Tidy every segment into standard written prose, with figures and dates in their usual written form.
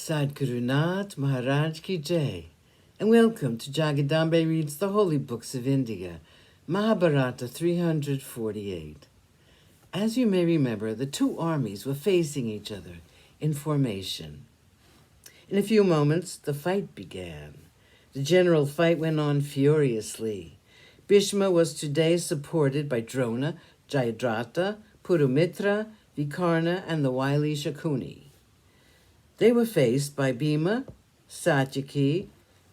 Sadhguru Nath Maharaj Ki Jai, and welcome to Jagadambe Reads the Holy Books of India, Mahabharata 348. As you may remember, the two armies were facing each other in formation. In a few moments, the fight began. The general fight went on furiously. Bhishma was today supported by Drona, Jayadratha, Purumitra, Vikarna, and the wily Shakuni. They were faced by Bhima, Satyaki,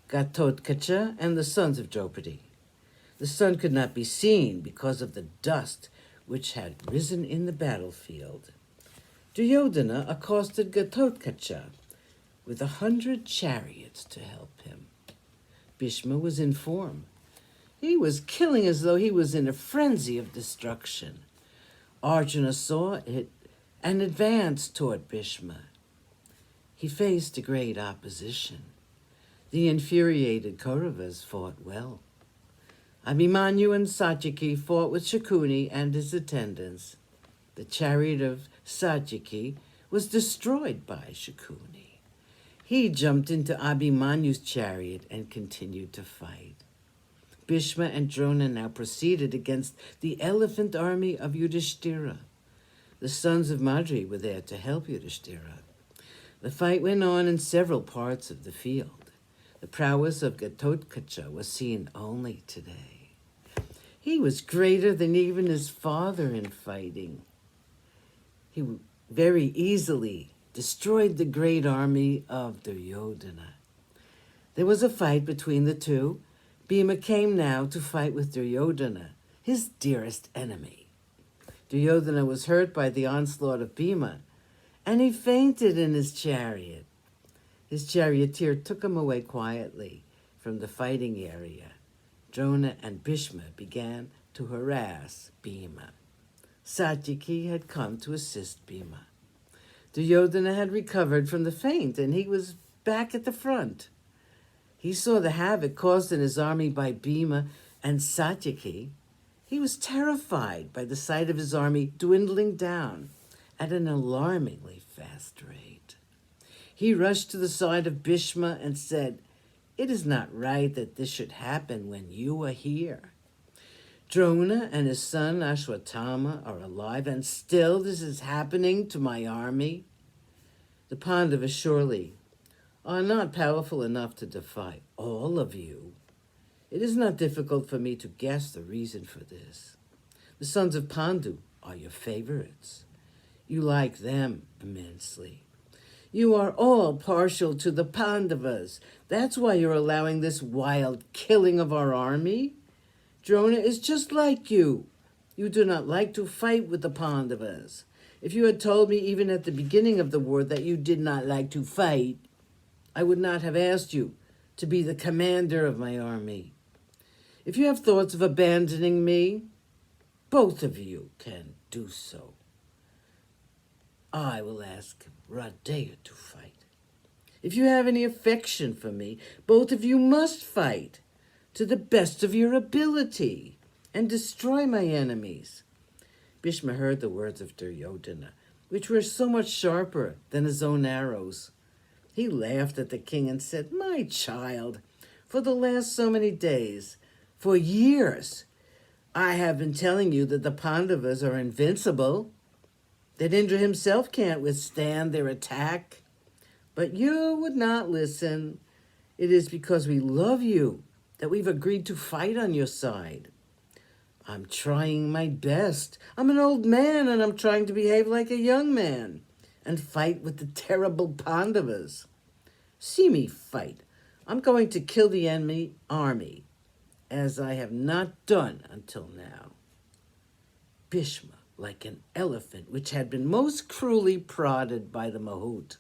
Ghatotkacha, and the sons of Draupadi. The sun could not be seen because of the dust which had risen in the battlefield. Duryodhana accosted Ghatotkacha with 100 chariots to help him. Bhishma was in form. He was killing as though he was in a frenzy of destruction. Arjuna saw it and advanced toward Bhishma. He faced a great opposition. The infuriated Kauravas fought well. Abhimanyu and Satyaki fought with Shakuni and his attendants. The chariot of Satyaki was destroyed by Shakuni. He jumped into Abhimanyu's chariot and continued to fight. Bhishma and Drona now proceeded against the elephant army of Yudhishthira. The sons of Madri were there to help Yudhishthira. The fight went on in several parts of the field. The prowess of Ghatotkacha was seen only today. He was greater than even his father in fighting. He very easily destroyed the great army of Duryodhana. There was a fight between the two. Bhima came now to fight with Duryodhana, his dearest enemy. Duryodhana was hurt by the onslaught of Bhima, and he fainted in his chariot. His charioteer took him away quietly from the fighting area. Drona and Bhishma began to harass Bhima. Satyaki had come to assist Bhima. Duryodhana had recovered from the faint, and he was back at the front. He saw the havoc caused in his army by Bhima and Satyaki. He was terrified by the sight of his army dwindling down at an alarmingly fast rate. He rushed to the side of Bhishma and said, "It is not right that this should happen when you are here. Drona and his son Ashwatthama are alive, and still this is happening to my army. The Pandavas surely are not powerful enough to defy all of you. It is not difficult for me to guess the reason for this. The sons of Pandu are your favorites. You like them immensely. You are all partial to the Pandavas. That's why you're allowing this wild killing of our army. Drona is just like you. You do not like to fight with the Pandavas. If you had told me even at the beginning of the war that you did not like to fight, I would not have asked you to be the commander of my army. If you have thoughts of abandoning me, both of you can do so. I will ask Radeya to fight. If you have any affection for me, both of you must fight to the best of your ability and destroy my enemies." Bhishma heard the words of Duryodhana, which were so much sharper than his own arrows. He laughed at the king and said, "My child, for the last so many days, for years, I have been telling you that the Pandavas are invincible, that Indra himself can't withstand their attack. But you would not listen. It is because we love you that we've agreed to fight on your side. I'm trying my best. I'm an old man, and I'm trying to behave like a young man and fight with the terrible Pandavas. See me fight. I'm going to kill the enemy army, as I have not done until now." Bhishma, like an elephant which had been most cruelly prodded by the Mahout,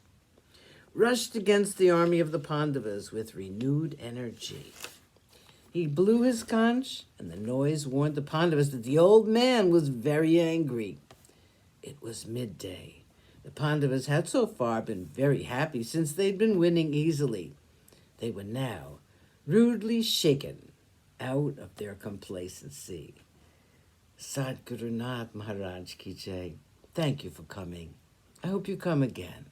rushed against the army of the Pandavas with renewed energy. He blew his conch, and the noise warned the Pandavas that the old man was very angry. It was midday. The Pandavas had so far been very happy since they'd been winning easily. They were now rudely shaken out of their complacency. Sadhguru Nath Maharaj Ki Jai. Thank you for coming. I hope you come again.